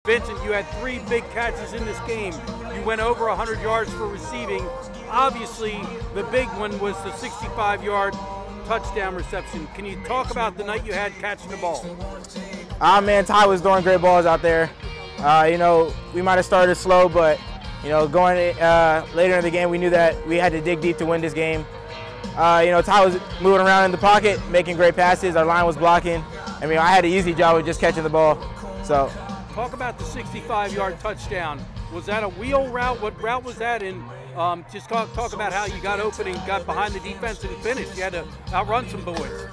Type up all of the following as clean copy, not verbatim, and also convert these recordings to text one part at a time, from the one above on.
Vincent, you had 3 big catches in this game. You went over 100 yards for receiving. Obviously, the big one was the 65-yard touchdown reception. Can you talk about the night you had catching the ball? Man, Tai was throwing great balls out there. You know, we might have started slow, but you know, going later in the game, we knew that we had to dig deep to win this game. You know, Tai was moving around in the pocket, making great passes. Our line was blocking. I mean, I had an easy job of just catching the ball. So, talk about the 65-yard touchdown. Was that a wheel route? What route was that in? Just talk about how you got open and got behind the defense and finished. You had to outrun some boys.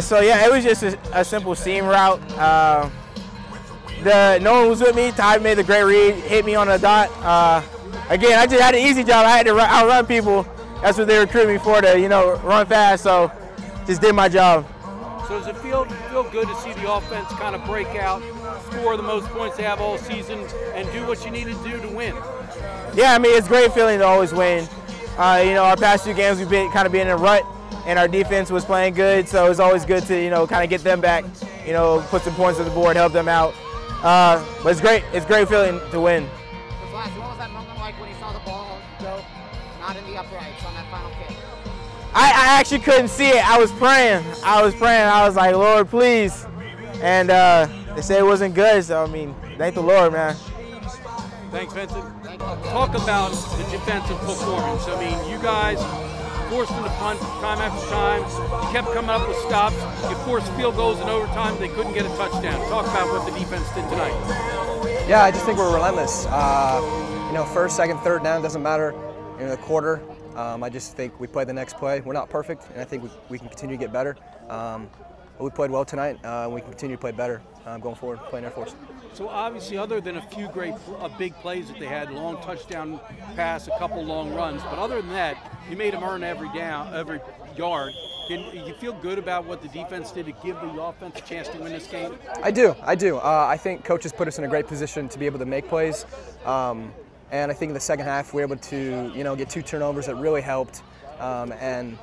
So yeah, it was just a simple seam route. No one was with me. Tai made the great read, hit me on the dot. Again, I just had an easy job. I had to outrun people. That's what they recruited me for, to, you know, run fast. So just did my job. So does it feel good to see the offense kind of break out, score the most points they have all season, and do what you need to do to win? Yeah, I mean, it's a great feeling to always win. You know, our past 2 games we've been kind of being in a rut, and our defense was playing good, so it's always good to, you know, kind of get them back, you know, put some points on the board, help them out. But it's great. It's a great feeling to win. What was that moment like when you saw the ball go not in the uprights on that final kick? I actually couldn't see it. I was praying. I was like, Lord, please. And they said it wasn't good, so I mean, thank the Lord, man. Thanks, Vincent. Talk about the defensive performance. I mean, you guys forced them to punt time after time. You kept coming up with stops. You forced field goals in overtime. They couldn't get a touchdown. Talk about what the defense did tonight. Yeah, I just think we're relentless. You know, first, second, third down, doesn't matter in the quarter. I just think we play the next play. We're not perfect, and I think we can continue to get better. But we played well tonight, and we can continue to play better going forward, playing Air Force. So obviously, other than a few great big plays that they had, long touchdown pass, a couple long runs, but other than that, you made them earn every yard. You feel good about what the defense did to give the offense a chance to win this game? I do. I think coaches put us in a great position to be able to make plays. And I think in the second half, we were able to, you know, get 2 turnovers that really helped. And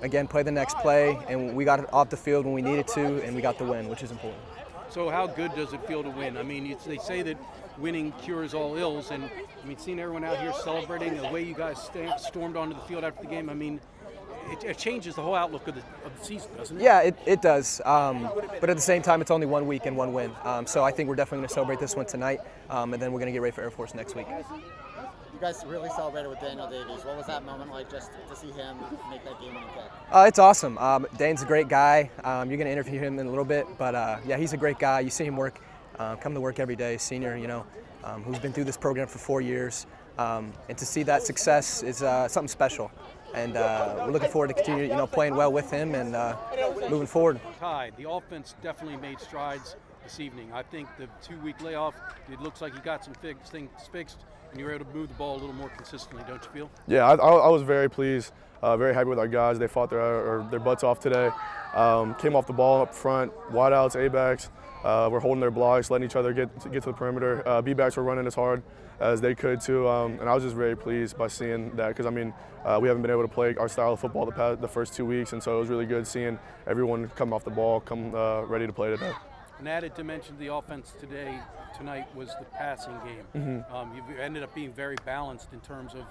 again, play the next play, and we got it off the field when we needed to, and we got the win, which is important. So how good does it feel to win? I mean, they say that winning cures all ills, and I mean, seeing everyone out here celebrating the way you guys stormed onto the field after the game, I mean, it changes the whole outlook of the season, doesn't it? Yeah, it does. But at the same time, it's only 1 week and 1 win. So I think we're definitely going to celebrate this one tonight, and then we're going to get ready for Air Force next week. You guys really celebrated with Daniel Davies. What was that moment like, just to see him make that game-winning kick? It's awesome. Dane's a great guy. You're going to interview him in a little bit, but yeah, he's a great guy. You see him work, come to work every day, senior, you know, who's been through this program for 4 years. And to see that success is something special. And we're looking forward to continue, you know, playing well with him and moving forward. Tai, the offense definitely made strides this evening. I think the 2-week layoff, it looks like you got some things fixed, and you were able to move the ball a little more consistently, don't you feel? Yeah, I was very pleased, very happy with our guys. They fought their butts off today. Came off the ball up front, wideouts, A-backs. We're holding their blocks, letting each other get to the perimeter. B-backs were running as hard as they could too, and I was just very pleased by seeing that, because I mean, we haven't been able to play our style of football the first 2 weeks, and so it was really good seeing everyone come off the ball, come ready to play today. An added dimension to the offense tonight was the passing game. You've ended up being very balanced in terms of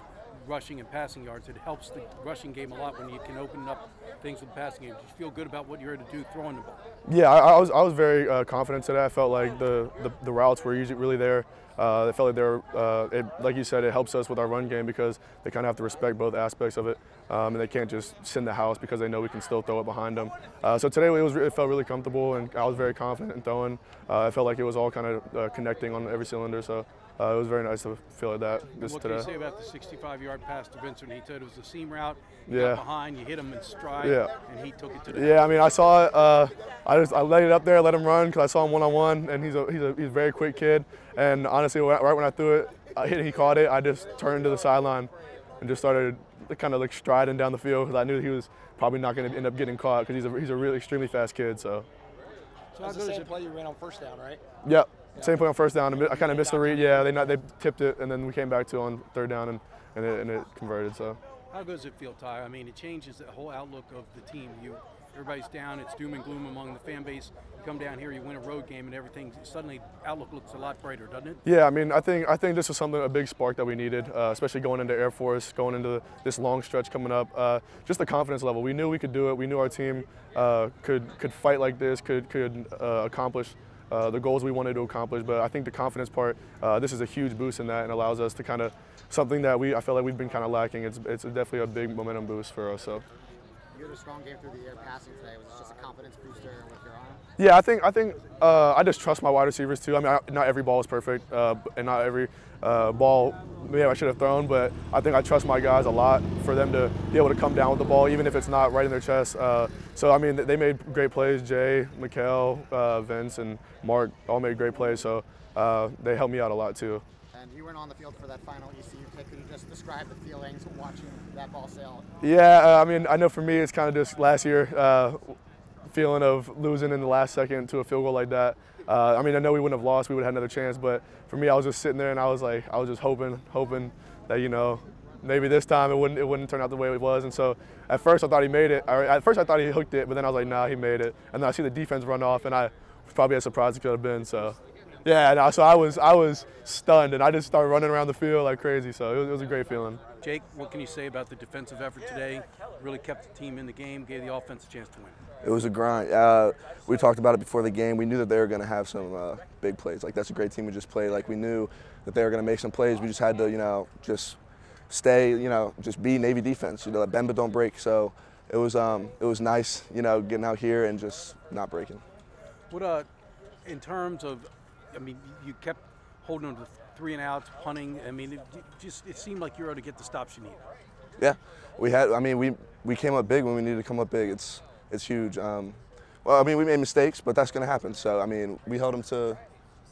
rushing and passing yards. It helps the rushing game a lot when you can open up things with the passing game. Did you feel good about what you were able to do throwing the ball? Yeah, I was very confident today. I felt like the routes were usually really there. I felt like they were, like you said, it helps us with our run game, because they kind of have to respect both aspects of it, and they can't just send the house, because they know we can still throw it behind them. So today it felt really comfortable, and I was very confident in throwing. I felt like it was all kind of connecting on every cylinder, so it was very nice to feel like that today. What can you say about the 65-yard pass to Vincent? He said it was a seam route. You got behind, you hit him in stride, and he took it to the Yeah, I mean, I saw it. I laid it up there, let him run, because I saw him one-on-one, and he's a very quick kid. And honestly, right when I threw it, he caught it. I just turned to the sideline and just started kind of like striding down the field, because I knew he was probably not going to end up getting caught, because he's a really extremely fast kid. So that's the same play you ran on first down, right? Yep. Same play on first down. I kind of missed the read. Yeah, they tipped it, and then we came back to on third down, and it converted. So How good does it feel, Ty? I mean, it changes the whole outlook of the team. Everybody's down. It's doom and gloom among the fan base. You come down here, you win a road game, and everything suddenly outlook looks a lot brighter, doesn't it? Yeah, I mean, I think this was a big spark that we needed, especially going into Air Force, going into this long stretch coming up. Just the confidence level. We knew we could do it. We knew our team could fight like this, could accomplish the goals we wanted to accomplish. But I think the confidence part, this is a huge boost in that, and allows us to kind of something that I feel like we've been kind of lacking. It's definitely a big momentum boost for us. So. You had a strong game through the air passing today. Was it just a confidence booster with your arm? Yeah, I think I just trust my wide receivers too. I mean, not every ball is perfect, and not every ball maybe I should have thrown, but I think I trust my guys a lot for them to be able to come down with the ball, even if it's not right in their chest. So I mean, they made great plays. Jay, Mikhail, Vince, and Mark all made great plays. So they helped me out a lot too. And you weren't on the field for that final ECU kick. Can you just describe the feelings watching that ball sail? Yeah, I mean, I know for me it's kind of just last year, feeling of losing in the last second to a field goal like that. I mean, I know we wouldn't have lost, we would have had another chance, but for me, I was just sitting there and I was just hoping that, you know, maybe this time it wouldn't turn out the way it was. And so at first I thought he made it. At first I thought he hooked it, but then I was like, nah, he made it. And then I see the defense run off, and I was probably as surprised it could have been. So. Yeah, no, so I was stunned, and I just started running around the field like crazy, so it was a great feeling. Jake, what can you say about the defensive effort today? Really kept the team in the game, gave the offense a chance to win. It was a grind. We talked about it before the game. We knew that they were going to have some big plays. Like, that's a great team we just played. Like, we knew that they were going to make some plays. We just had to, you know, just stay, you know, just be Navy defense. You know, bend but don't break. So it was nice, you know, getting out here and just not breaking. What in terms of, I mean, you kept holding on to 3 and outs, punting. I mean, it seemed like you were able to get the stops you needed. Yeah, we had. I mean, we came up big when we needed to come up big. It's huge. Well, I mean, we made mistakes, but that's going to happen. So, I mean, we held them to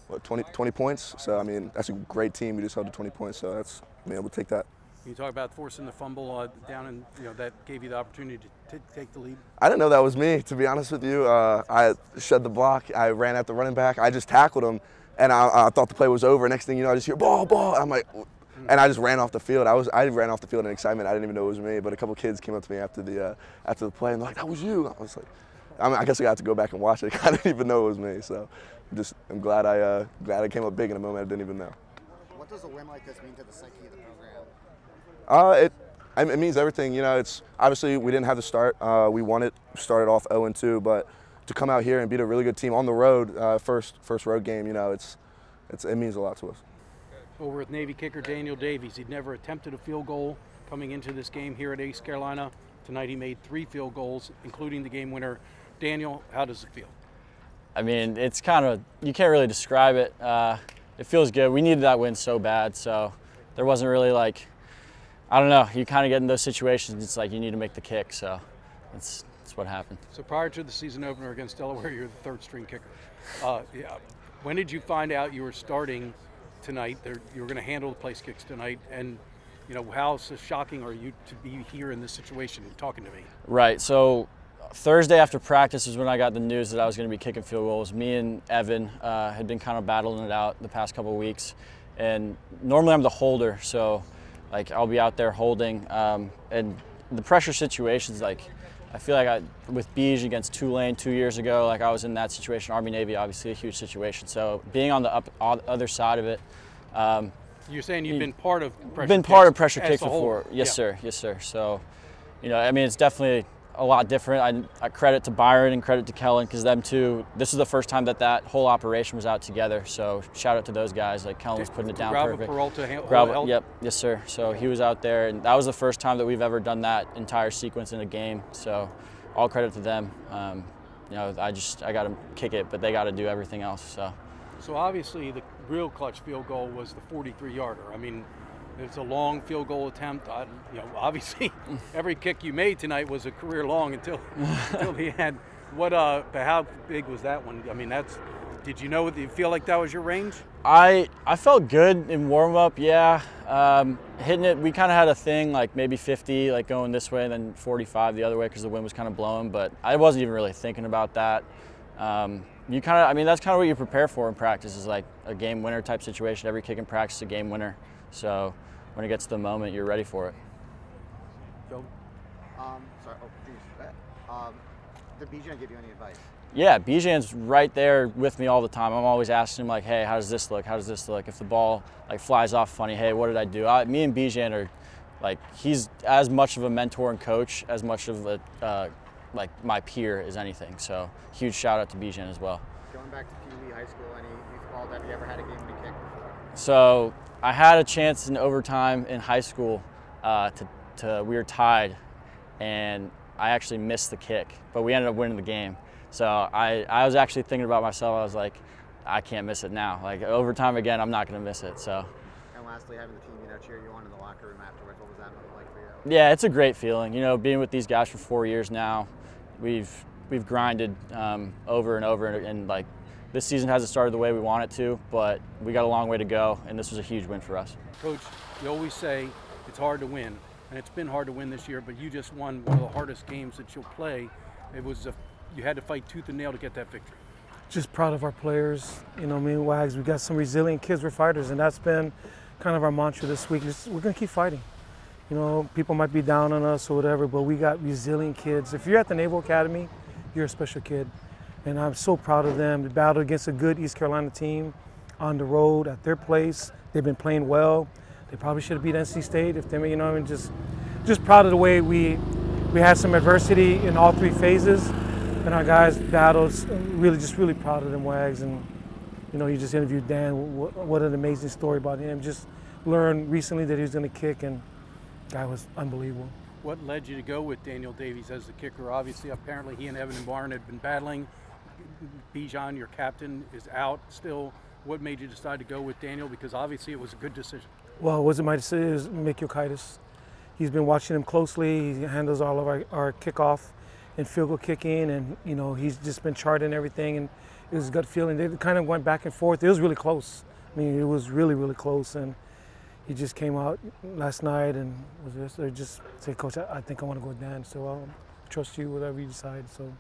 what, 20 points. So, I mean, that's a great team. We just held to 20 points. So that's, I mean, we'll take that. You talk about forcing the fumble down, and you know that gave you the opportunity to take the lead. I didn't know that was me, to be honest with you. I shed the block. I ran at the running back. I just tackled him, and I thought the play was over. Next thing you know, I just hear ball. I'm like, and I just ran off the field. I ran off the field in excitement. I didn't even know it was me. But a couple kids came up to me after the play, and they're like, "That was you." I was like, I guess I got to go back and watch it. I didn't even know it was me. So I'm glad I came up big in a moment I didn't even know. What does a win like this mean to the psyche of the program? It means everything. You know, it's obviously we didn't have the start. We won it, started off 0-2, but to come out here and beat a really good team on the road, first road game, you know, it means a lot to us. Over with Navy kicker Daniel Davies. He'd never attempted a field goal coming into this game here at East Carolina. Tonight he made 3 field goals, including the game winner. Daniel, how does it feel? I mean, it's kind of, you can't really describe it. It feels good. We needed that win so bad, so there wasn't really like, I don't know, you kind of get in those situations, it's like you need to make the kick, so that's what happened. So prior to the season opener against Delaware, you're the 3rd string kicker. Yeah. When did you find out you were starting tonight, you were going to handle the place kicks tonight, and you know, how shocking are you to be here in this situation talking to me? Right, so Thursday after practice is when I got the news that I was going to be kicking field goals. Me and Eavan had been kind of battling it out the past couple of weeks, and normally I'm the holder, so like I'll be out there holding, and the pressure situations, like I feel like with Busic against Tulane 2 years ago, like I was in that situation. Army Navy, obviously a huge situation. So being on the other side of it. You're saying you've been part of pressure kicks? Been part of pressure kicks before. Yes, sir. Yes, sir. So, you know, I mean, it's definitely a lot different. I credit to Byron and credit to Kellen, because them two, this is the first time that whole operation was out together. So shout out to those guys. Like Kellen was putting it down perfect. Gravel, yep, yes sir. So he was out there, and that was the first time that we've ever done that entire sequence in a game. So all credit to them. You know, I got to kick it, but they got to do everything else. So obviously the real clutch field goal was the 43-yarder. I mean, it's a long field goal attempt. You know, obviously, every kick you made tonight was a career long until the end. How big was that one? I mean, did you know? Did you feel like that was your range? I felt good in warm up. Yeah, hitting it. We kind of had a thing like maybe 50, like going this way, and then 45 the other way because the wind was kind of blowing. But I wasn't even really thinking about that. You kind of, I mean, that's kind of what you prepare for in practice, is like a game winner type situation. Every kick in practice is a game winner. So when it gets to the moment, you're ready for it. Joe. Sorry. Oh, geez. Did Bijan give you any advice? Yeah, Bijan's right there with me all the time. I'm always asking him, like, hey, how does this look? How does this look? If the ball like flies off funny, hey, what did I do? Me and Bijan are like, he's as much of a mentor and coach as much of a like my peer as anything. So huge shout out to Bijan as well. Going back to Pee Wee High School, any youth ball, have you ever had a game to kick before? So I had a chance in overtime in high school we were tied, and I actually missed the kick, but we ended up winning the game. So I was actually thinking about myself. I was like, I can't miss it now. Like overtime again, I'm not going to miss it. So. And lastly, having the team, cheer you on in the locker room afterwards. What was that like for you? Yeah, it's a great feeling. Being with these guys for 4 years now, we've grinded over and over, and like this season hasn't started the way we want it to, but we got a long way to go, and this was a huge win for us. Coach, you always say it's hard to win, and it's been hard to win this year, but you just won one of the hardest games that you'll play. It was you had to fight tooth and nail to get that victory. Just proud of our players. Me and Wags, we got some resilient kids. We're fighters, and that's been kind of our mantra this week. We're going to keep fighting. People might be down on us or whatever, but we got resilient kids. If you're at the Naval Academy, you're a special kid. And I'm so proud of them. They battled against a good East Carolina team on the road at their place. They've been playing well. They probably should have beat NC State if they, just proud of the way we had some adversity in all three phases. And our guys battled, really proud of them, Wags. And, you just interviewed Dan. What an amazing story about him. Just learned recently that he was going to kick, and the guy was unbelievable. What led you to go with Daniel Davies as the kicker? Obviously, apparently he and Evan and Barn had been battling. Bijan, your captain, is out still. What made you decide to go with Daniel? Because obviously it was a good decision. Well, it wasn't my decision. It was Mick Yokitis. He's been watching him closely. He handles all of our kickoff and field goal kicking, and he's just been charting everything, and it was a gut feeling. They kind of went back and forth. It was really close. It was really close, and he just came out last night and just said, Coach, I think I want to go with Dan, so I'll trust you whatever you decide. So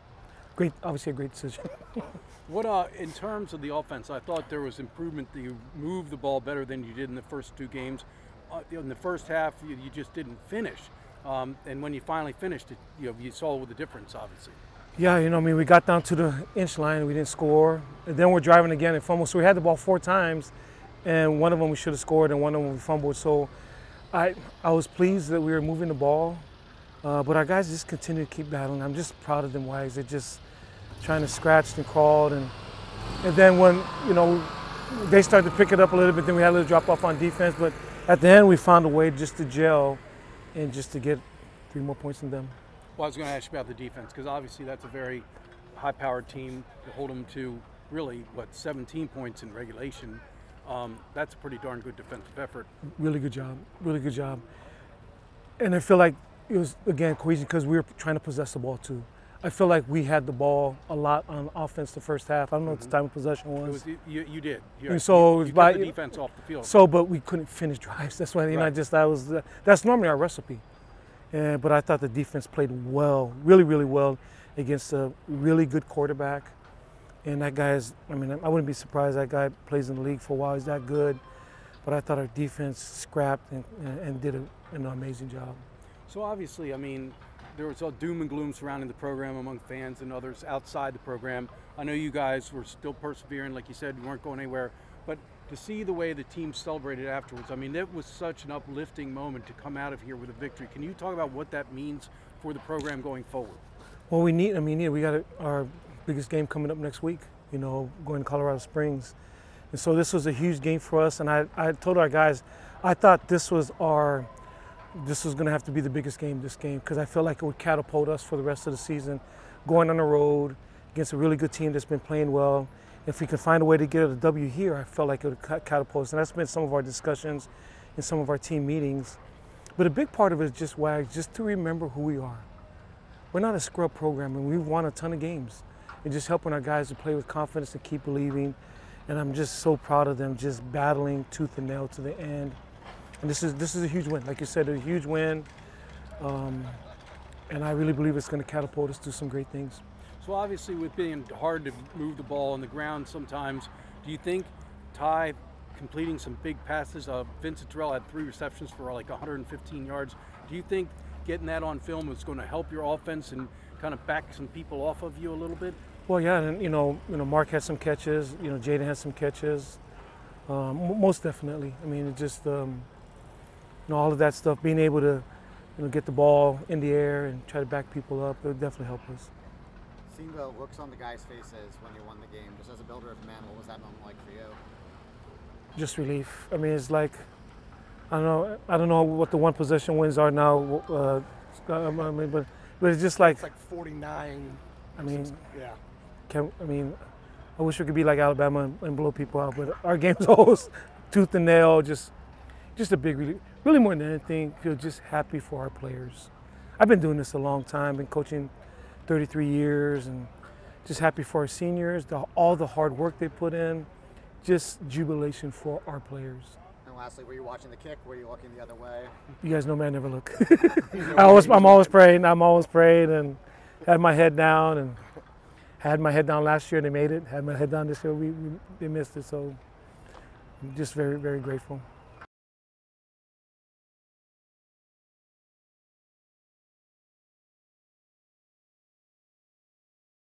great, obviously a great decision. What in terms of the offense, I thought there was improvement. That you moved the ball better than you did in the first two games. In the first half, you just didn't finish. And when you finally finished it, you saw the difference, obviously. Yeah, we got down to the inch line, we didn't score. And then we're driving again and fumbled. So we had the ball 4 times, and one of them we should have scored, and one of them we fumbled. So I was pleased that we were moving the ball, but our guys just continue to keep battling. I'm just proud of them, Wags. They're just trying to scratch and crawled. And then when, they started to pick it up a little bit, then we had a little drop off on defense. But at the end, we found a way just to gel and just to get 3 more points than them. Well, I was going to ask you about the defense, because obviously that's a very high-powered team. To hold them to really, 17 points in regulation, that's a pretty darn good defensive effort. Really good job. And I feel like it was, again, cohesion, because we were trying to possess the ball too. I feel like we had the ball a lot on offense the first half. I don't know what the time of possession was. You did. And so you got the defense off the field. So, but we couldn't finish drives. That's why, that's normally our recipe. But I thought the defense played well, really well against a really good quarterback. And that guy is, I wouldn't be surprised that guy plays in the league for a while. He's that good. But I thought our defense scrapped and did an amazing job. So obviously, there was all doom and gloom surrounding the program among fans and others outside the program. I know you guys were still persevering, like you said, you weren't going anywhere. But to see the way the team celebrated afterwards, it was such an uplifting moment to come out of here with a victory. Can you talk about what that means for the program going forward? Well, we got our biggest game coming up next week, going to Colorado Springs. And so this was a huge game for us. And I told our guys, I thought this was going to have to be the biggest game, because I feel like it would catapult us for the rest of the season, going on the road against a really good team that's been playing well. If we could find a way to get a W here, I felt like it would catapult us. And that's been some of our discussions in some of our team meetings. But a big part of it is just to remember who we are. We're not a scrub program, and we've won a ton of games. And just helping our guys to play with confidence and keep believing. And I'm just so proud of them, just battling tooth and nail to the end. And this is a huge win. Like you said, a huge win. And I really believe it's going to catapult us to some great things. So obviously, with being hard to move the ball on the ground sometimes, do you think Tai completing some big passes? Vincent Terrell had 3 receptions for like 115 yards. Do you think getting that on film was going to help your offense and kind of back some people off of you a little bit? Well, yeah, and Mark had some catches. Jaden had some catches. Most definitely. I mean, it just all of that stuff, being able to get the ball in the air and try to back people up, it would definitely help us. Seeing the looks on the guys' faces when you won the game, just as a builder of men, what was that moment like for you? Just relief. I mean, it's like, I don't know what the one possession wins are now. But it's just like, it's like 49. I mean, yeah. I wish we could be like Alabama and blow people out, but our game's always tooth and nail. Just a big relief. Really, more than anything, feel just happy for our players. I've been doing this a long time, been coaching 33 years, and just happy for our seniors, all the hard work they put in. Just jubilation for our players. And lastly, were you watching the kick? Were you looking the other way? You guys know me, I never look. I'm always praying. And had my head down, and had my head down last year and they made it. Had my head down this year, they missed it. So I'm just very, very grateful.